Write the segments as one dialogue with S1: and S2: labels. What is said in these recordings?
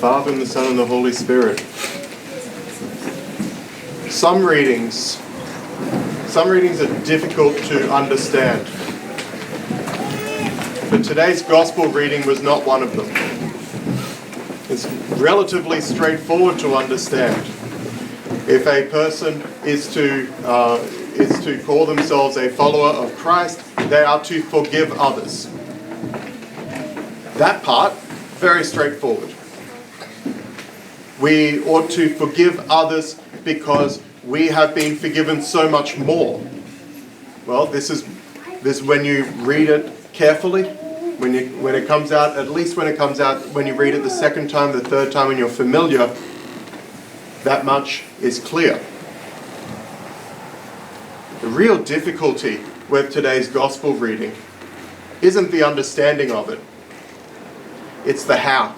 S1: Father, and the Son, and the Holy Spirit. Some readings are difficult to understand. But today's Gospel reading was not one of them. It's relatively straightforward to understand. If a person is to call themselves a follower of Christ, they are to forgive others. That part, very straightforward. We ought to forgive others because we have been forgiven so much more. Well, this is when you read it carefully, when it comes out, at least when it comes out, when you read it the second time, the third time, and you're familiar, that much is clear. The real difficulty with today's Gospel reading isn't the understanding of it. It's the how.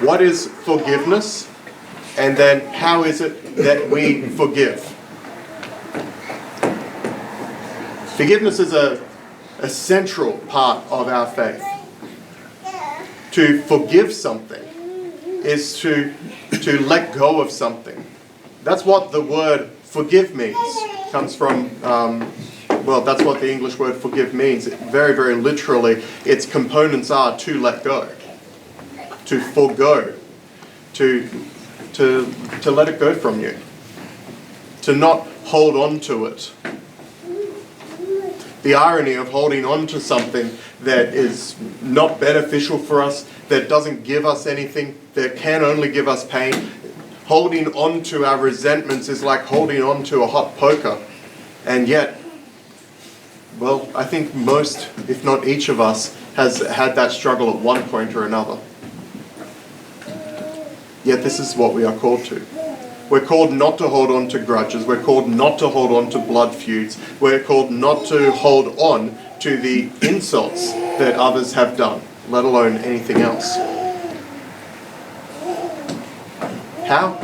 S1: What is forgiveness? And then how is it that we forgive? Forgiveness is a central part of our faith. To forgive something is to let go of something. That's what the word forgive means. It comes from, that's what the English word forgive means. Very, very literally, its components are to let go, to forgo, to let it go from you, to not hold on to it. The irony of holding on to something that is not beneficial for us, that doesn't give us anything, that can only give us pain. Holding on to our resentments is like holding on to a hot poker. And yet, well, I think most, if not each of us, has had that struggle at one point or another. Yet this is what we are called to. We're called not to hold on to grudges. We're called not to hold on to blood feuds. We're called not to hold on to the insults that others have done, let alone anything else. How?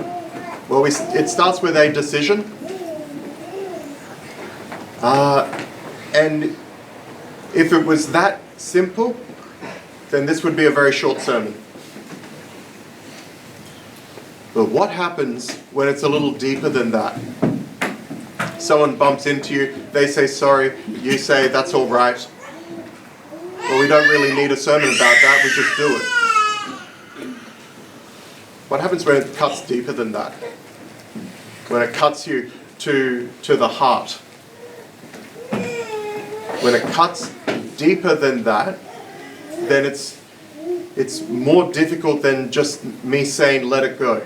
S1: Well, it starts with a decision. And if it was that simple, then this would be a very short sermon. But what happens when it's a little deeper than that? Someone bumps into you, they say sorry, you say that's all right. Well, we don't really need a sermon about that, we just do it. What happens when it cuts deeper than that? When it cuts you to the heart? When it cuts deeper than that, then it's more difficult than just me saying let it go.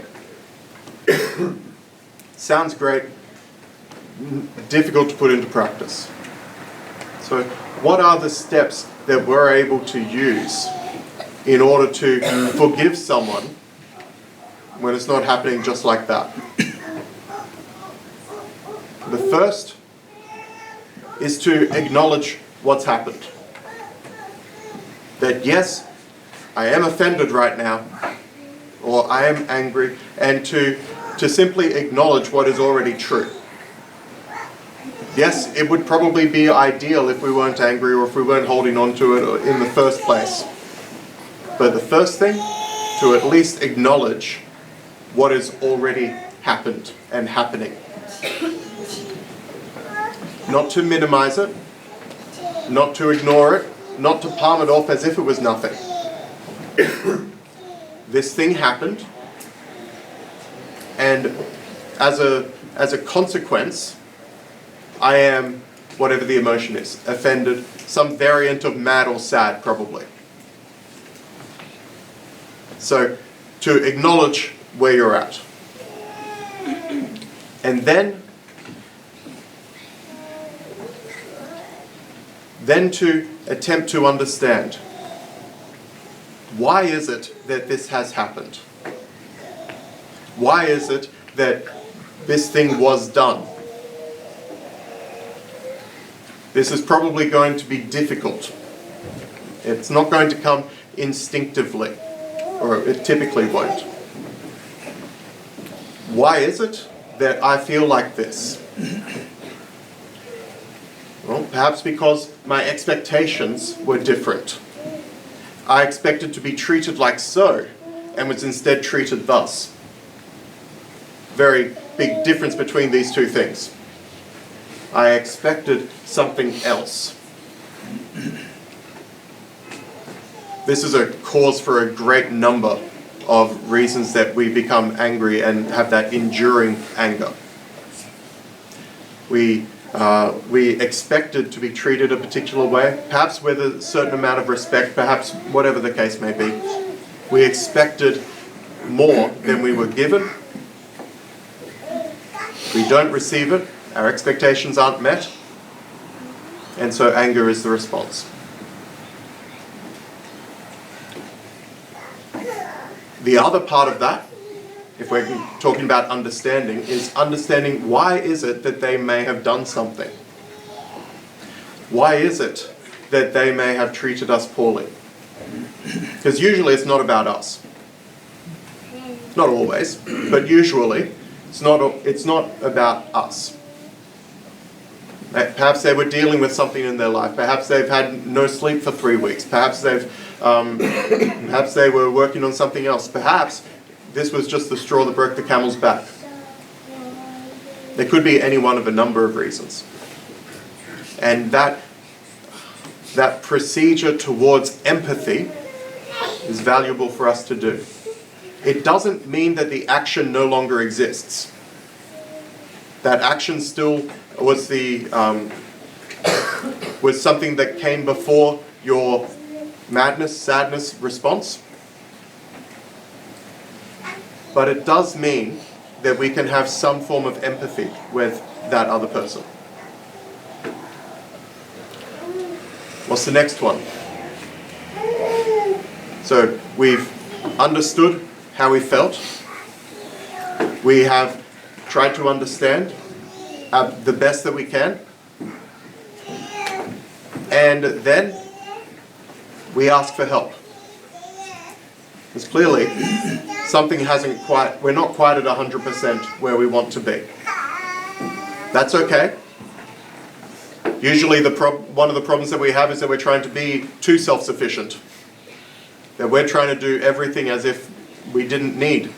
S1: Sounds great, difficult to put into practice. So what are the steps that we're able to use in order to forgive someone when it's not happening just like that? The first is to acknowledge what's happened. That yes, I am offended right now, or I am angry, and to simply acknowledge what is already true. Yes, it would probably be ideal if we weren't angry or if we weren't holding on to it in the first place. But the first thing, to at least acknowledge what has already happened and happening. Not to minimize it, not to ignore it, not to palm it off as if it was nothing. This thing happened, and as a consequence, I am, whatever the emotion is, offended, some variant of mad or sad probably. So, to acknowledge where you're at. And then to attempt to understand. Why is it that this has happened? Why is it that this thing was done? This is probably going to be difficult. It's not going to come instinctively, or it typically won't. Why is it that I feel like this? Well, perhaps because my expectations were different. I expected to be treated like so, and was instead treated thus. Very big difference between these two things. I expected something else. This is a cause for a great number of reasons that we become angry and have that enduring anger. We expected to be treated a particular way, perhaps with a certain amount of respect, perhaps whatever the case may be. We expected more than we were given. We don't receive it, our expectations aren't met, and so anger is the response. The other part of that, if we're talking about understanding, is understanding why is it that they may have done something? Why is it that they may have treated us poorly? Because usually it's not about us. Not always, but usually it's not about us. Perhaps they were dealing with something in their life. Perhaps they've had no sleep for 3 weeks. Perhaps they were working on something else. Perhaps this was just the straw that broke the camel's back. There could be any one of a number of reasons. And that procedure towards empathy is valuable for us to do. It doesn't mean that the action no longer exists. That action still was was something that came before your madness, sadness response. But it does mean that we can have some form of empathy with that other person. What's the next one? So we've understood how we felt. We have tried to understand the best that we can. And then we ask for help. Because clearly something we're not quite at 100% where we want to be. That's okay. Usually one of the problems that we have is that we're trying to be too self-sufficient. That we're trying to do everything as if we didn't need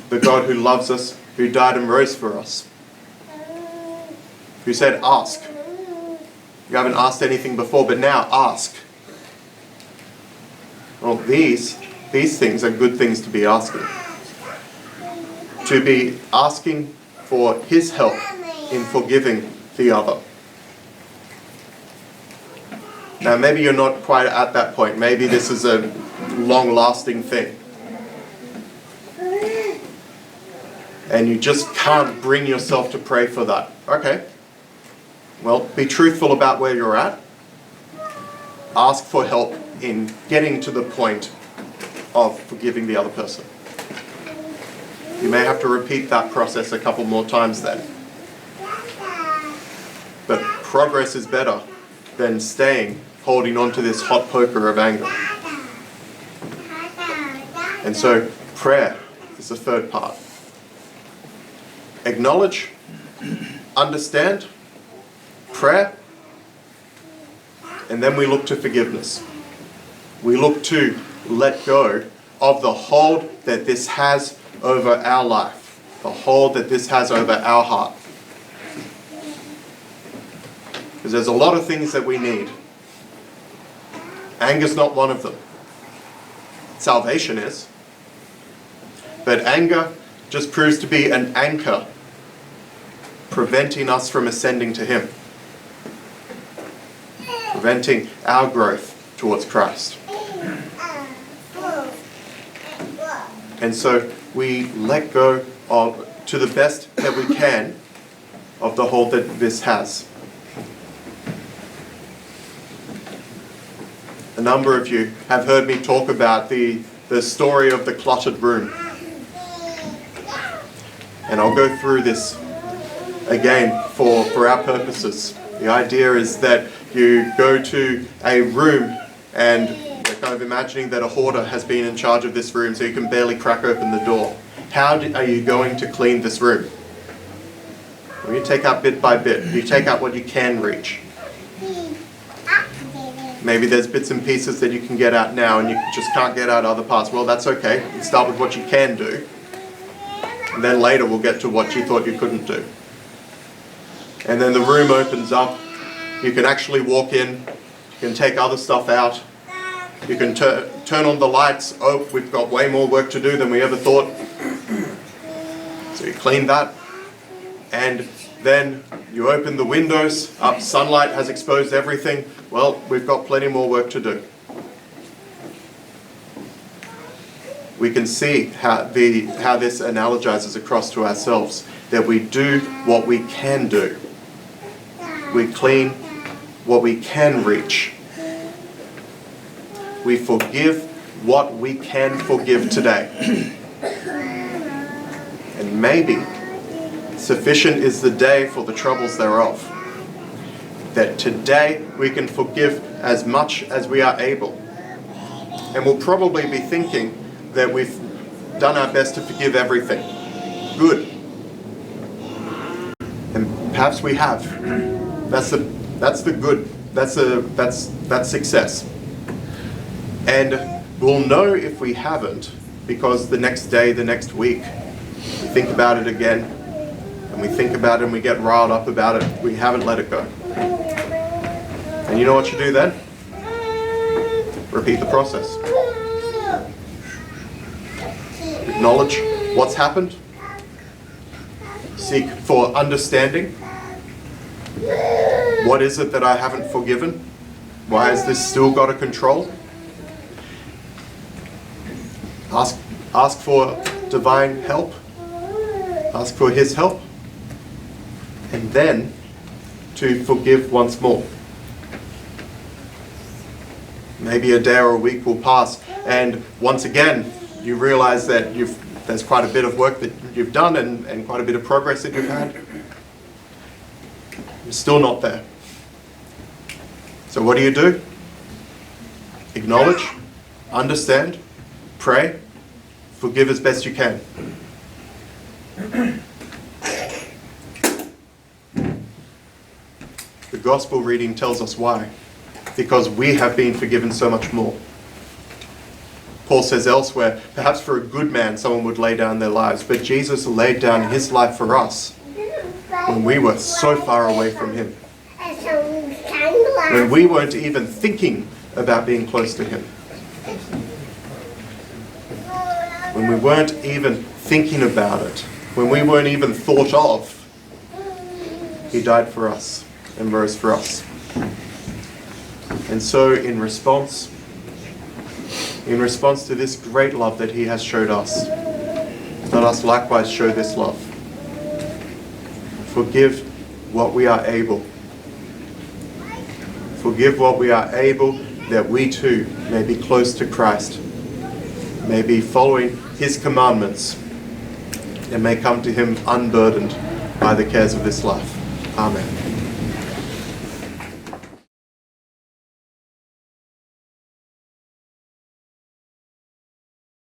S1: the God who loves us, who died and rose for us. Who said, ask. You haven't asked anything before, but now ask. Well, these things are good things to be asking. To be asking for His help in forgiving the other. Now, maybe you're not quite at that point. Maybe this is a long-lasting thing. And you just can't bring yourself to pray for that. Okay. Well, be truthful about where you're at. Ask for help in getting to the point of forgiving the other person. You may have to repeat that process a couple more times then. But progress is better than holding on to this hot poker of anger. And so prayer is the third part. Acknowledge, understand, prayer, and then we look to forgiveness. We look to let go of the hold that this has over our life, the hold that this has over our heart. Because there's a lot of things that we need. Anger's not one of them. Salvation is. But anger just proves to be an anchor preventing us from ascending to Him. Preventing our growth towards Christ. And so we let go of, to the best that we can, of the hold that this has. A number of you have heard me talk about the story of the cluttered room. And I'll go through this again for our purposes. The idea is that you go to a room and we're kind of imagining that a hoarder has been in charge of this room so you can barely crack open the door. How are you going to clean this room? Well, you take out bit by bit. You take out what you can reach. Maybe there's bits and pieces that you can get out now and you just can't get out other parts. Well, that's okay. You start with what you can do. And then later we'll get to what you thought you couldn't do. And then the room opens up. You can actually walk in. You can take other stuff out. You can turn on the lights. Oh, we've got way more work to do than we ever thought. So you clean that. And then you open the windows up. Sunlight has exposed everything. Well, we've got plenty more work to do. We can see how this analogizes across to ourselves. That we do what we can do. We clean what we can reach. We forgive what we can forgive today. And maybe sufficient is the day for the troubles thereof. That today we can forgive as much as we are able. And we'll probably be thinking that we've done our best to forgive everything. Good. And perhaps we have. That's the good. That's success. And we'll know if we haven't, because the next day, the next week, we think about it again, and we think about it and we get riled up about it. We haven't let it go. And you know what you do then? Repeat the process. Acknowledge what's happened. Seek for understanding. What is it that I haven't forgiven? Why has this still got a control? Ask for divine help. Ask for His help. And then to forgive once more. Maybe a day or a week will pass, and once again you realize that there's quite a bit of work that you've done and quite a bit of progress that you've had. You're still not there. So what do? Acknowledge, understand, pray, forgive as best you can. The gospel reading tells us why. Because we have been forgiven so much more. Paul says elsewhere, perhaps for a good man someone would lay down their lives, but Jesus laid down His life for us when we were so far away from Him. When we weren't even thinking about being close to Him. When we weren't even thinking about it. When we weren't even thought of. He died for us and rose for us. And so in response to this great love that He has showed us, let us likewise show this love. Forgive what we are able. Forgive what we are able, that we too may be close to Christ, may be following His commandments, and may come to Him unburdened by the cares of this life. Amen.